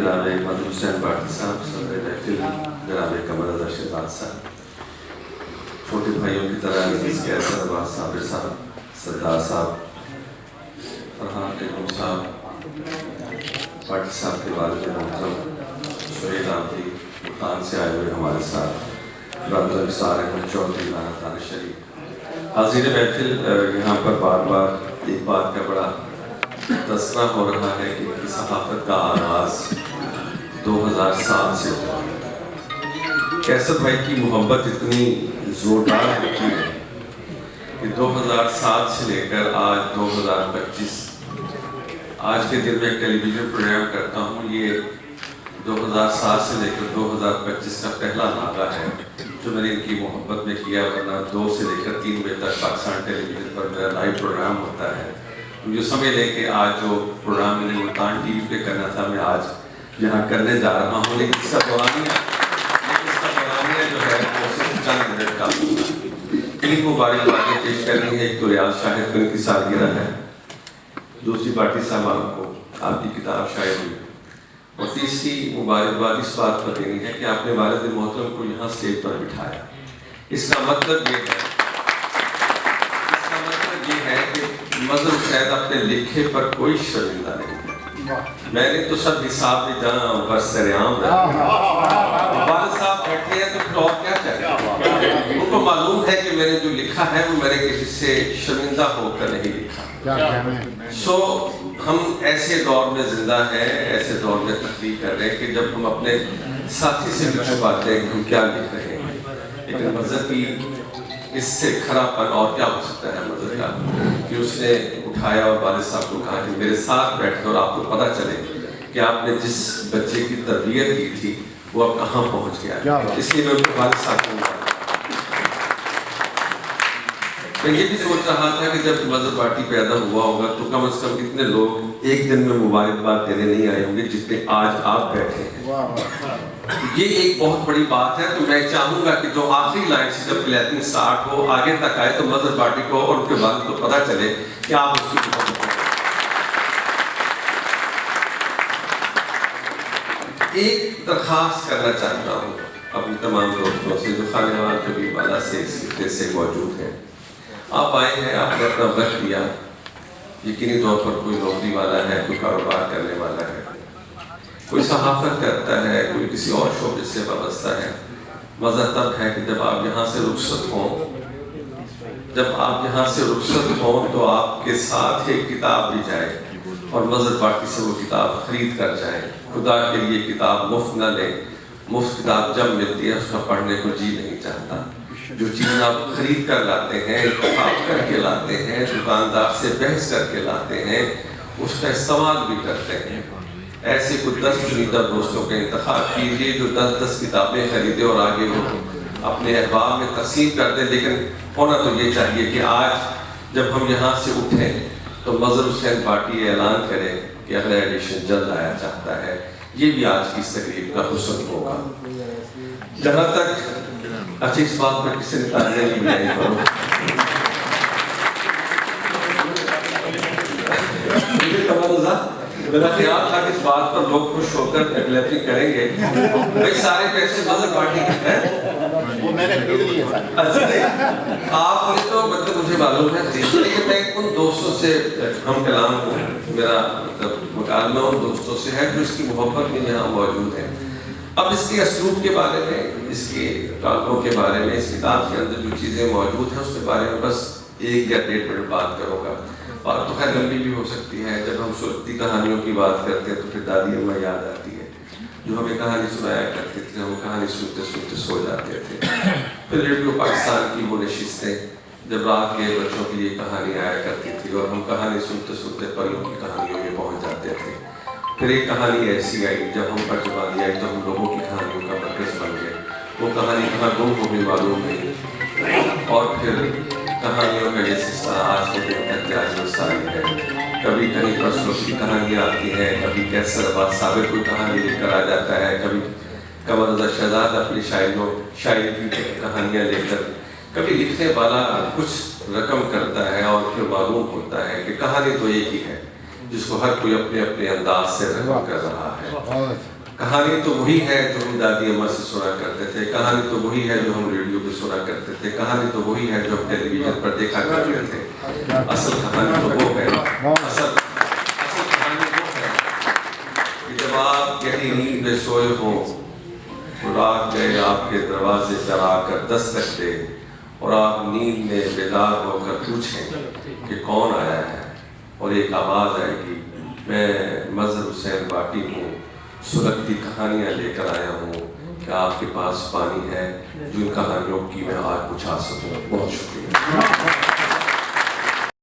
جناب مظہر حسین بھاٹی صاحب، صدر محفل جناب قمر رضا شہباز صاحب، چھوٹے بھائیوں کی طرح عزیز کے احسن عباس صابر صاحب، سردار صاحب، فرحان ٹیکم صاحب، بھاٹی صاحب کے والد محترم سہیل آمدی ملتان سے آئے ہوئے ہمارے ساتھ، برادر نثار احمد چودھری رانا تانہ شریف، حاضرین محفل، یہاں پر بار بار ایک بات کا بڑا تذکرہ ہو رہا ہے کہ ان کی صحافت کا آغاز 2007 سے ہوا۔ کیسر بھائی کی محبت اتنی زوردار ہوتی ہے کہ 2007 سے لے کر آج 2025 آج کے دن میں ایک ٹیلی ویژن پروگرام کرتا ہوں، یہ 2007 سے لے کر 2025 کا پہلا ناغہ ہے جو میں نے ان کی محبت میں کیا، ورنہ 2 سے لے کر 3 بجے تک پاکستان ٹیلی ویژن پر میرا لائیو پروگرام ہوتا ہے۔ مجھے سمجھ لیں کہ آج جو پروگرام میں نے ملتان ٹی وی پہ کرنا تھا میں آج یہاں کرنے جا رہا ہوں، لیکن اس کا دورانیہ جو ہے وہ صرف چند منٹ کا ہوگا۔ 3 مبارکبادیں پیش کرنی ہے، ایک تو ریاض شاہد کو ان کی سالگرہ ہے، دوسری بھاٹی صاحب کو آپ کی کتاب شائع ہوئی، اور تیسری مبارکباد اس بات پر دینی ہے کہ آپ نے والد محترم کو یہاں اسٹیج پر بٹھایا۔ اس کا مطلب یہ ہے کہ مظہر حسین اپنے لکھے پر کوئی شرمندہ نہیں ہے۔ میں نے تو سب حساب میں جانا برسریام والد صاحب بیٹھے ہیں تو پھر اور کیا چاہیے؟ ان کو معلوم ہے کہ میں نے جو لکھا ہے وہ میں نے کسی سے شرمندہ ہو کر نہیں لکھا۔ سو ہم ایسے دور میں زندہ ہیں، ایسے دور میں تخلیق کر رہے ہیں کہ جب ہم اپنے ساتھی سے بھی چھپاتے ہیں کہ ہم کیا لکھ رہے ہیں، لیکن مظہر کی اس سے کھرا پن اور کیا ہو سکتا ہے مظہر کا کہ اس نے اٹھایا اور والد صاحب کو کہا کہ میرے ساتھ بیٹھے اور آپ کو پتہ چلے کہ آپ نے جس بچے کی تربیت کی تھی وہ اب کہاں پہنچ گیا۔ اس لیے میں ان کو والد صاحب کو میں یہ بھی سوچ رہا تھا کہ جب مظہر بھاٹی پیدا ہوا ہوگا تو کم از کم کتنے لوگ ایک دن میں مبارکباد دینے نہیں آئے ہوں گے جتنے آج آپ بیٹھے ہیں۔ یہ ایک بہت بڑی بات ہے، تو میں چاہوں گا کہ جو آخری لائن سے جب کلیپنگ سٹارٹ ہو آگے تک آئے تو مظہر بھاٹی کو اور ان کے والد کو پتہ چلے کہ آپ اس کی محبت کریں۔ ایک درخواست کرنا چاہتا ہوں اپنے تمام دوستوں سے جو خانوال کبیر والا سے اس خطے سے موجود ہیں، آپ آئے ہیں، آپ نے اپنا وقت دیا، یقینی طور پر کوئی نوکری والا ہے، کوئی کاروبار کرنے والا ہے، کوئی صحافت کرتا ہے، کوئی کسی اور شعبے سے وابستہ ہے۔ مزہ تب ہے کہ جب آپ یہاں سے رخصت ہوں، جب آپ یہاں سے رخصت ہوں تو آپ کے ساتھ ایک کتاب بھی جائے اور مظہر بھاٹی سے وہ کتاب خرید کر جائیں۔ خدا کے لیے کتاب مفت نہ لیں، مفت کتاب جب ملتی ہے اس کا پڑھنے کو جی نہیں چاہتا۔ جو چیز آپ خرید کر لاتے ہیں، انتخاب کر کے لاتے ہیں، دکاندار سے بحث کر کے لاتے ہیں، اس کا استعمال بھی کرتے ہیں۔ ایسے کچھ 10 چنیدہ دوستوں کا انتخاب کیجیے جو 10 کتابیں خریدے اور آگے وہ اپنے احباب میں تقسیم کر دیں، لیکن ہونا تو یہ چاہیے کہ آج جب ہم یہاں سے اٹھیں تو مظہر حسین بھاٹی اعلان کرے کہ اگلا ایڈیشن جلد آیا چاہتا ہے۔ یہ بھی آج کی اس تقریب کا حسن ہوگا۔ جہاں تک اچھی اس بات پر کسی نے تعلیم کی نہیں کرو، میرا خیال تھا کہ اس بات پر لوگ خوش ہو کر ایپلیپنگ کریں گے۔ بھئی سارے پیسے مظہر بھاٹی کے ہیں، وہ میں نے خرید لیے سارے۔ آپ نے تو مطلب مجھے معلوم ہے، لیکن میں ان دوستوں سے ہم کلام ہوں، میرا مطلب مکالمہ ان دوستوں سے ہے جو اس کی محبت میں یہاں موجود ہیں۔ اب اس کے اسلوب کے بارے میں، اس کے کالموں کے بارے میں، اس کتاب کے اندر جو چیزیں موجود ہیں اس کے بارے میں بس 1 یا 1.5 منٹ بات کروں گا۔ بات تو خیر لمبی بھی ہو سکتی ہے۔ جب ہم سلطی کہانیوں کی بات کرتے ہیں تو پھر دادی اماں یاد آتی ہے جو ہمیں کہانی سنایا کرتے تھے، ہم کہانی سنتے سنتے سو جاتے تھے۔ پھر ریڈیو پاکستان کی وہ نشستیں جب رات کے بچوں کے لیے کہانی آیا کرتی تھی اور ہم کہانی سنتے سنتے پریوں کی کہانیوں میں پہنچ جاتے تھے۔ پھر ایک کہانی ایسی آئی جب ہم پر زبانی آئی تو ہم لوگوں کی کہانیوں کا مرکز بن گئے۔ وہ کہانی کہاں گم ہو گئی معلوم نہیں، اور پھر کہانیوں کا یہ سلسلہ آج کے دن تک جاری و ساری ہے۔ کبھی کہیں فصلوں کی کہانیاں آتی ہیں، کبھی کیسر عباس صابر کوئی کہانی لکھ کر آ جاتا ہے، کبھی قمر رضا شہزاد اپنی شاعری کی کہانیاں لے کر، کبھی لکھنے والا کچھ رقم کرتا ہے اور پھر معلوم ہوتا ہے کہ کہانی تو ایک ہی ہے جس کو ہر کوئی اپنے اپنے انداز سے رقم کر رہا ہے۔ کہانی تو وہی ہے جو ہم دادی اماں سے سنا کرتے تھے، کہانی تو وہی ہے جو ہم ریڈیو پہ سنا کرتے تھے، کہانی تو وہی ہے جو ہم ٹیلی ویژن پر دیکھا کرتے تھے۔ اصل کہانی تو وہ ہے، اصل کہانی وہ ہے کہ جب آپ گہری نیند میں سوئے ہوں تو رات گئے آپ کے دروازے پر آ کر دستک دے اور آپ نیند میں بیدار ہو کر پوچھیں کہ کون آیا ہے، اور ایک آواز آئے گی، میں مظہر حسین باٹی ہوں، سلگتی کہانیاں لے کر آیا ہوں کہ آپ کے پاس پانی ہے جو ان کہانیوں کی میں آج بجھا سکوں۔ بہت شکریہ۔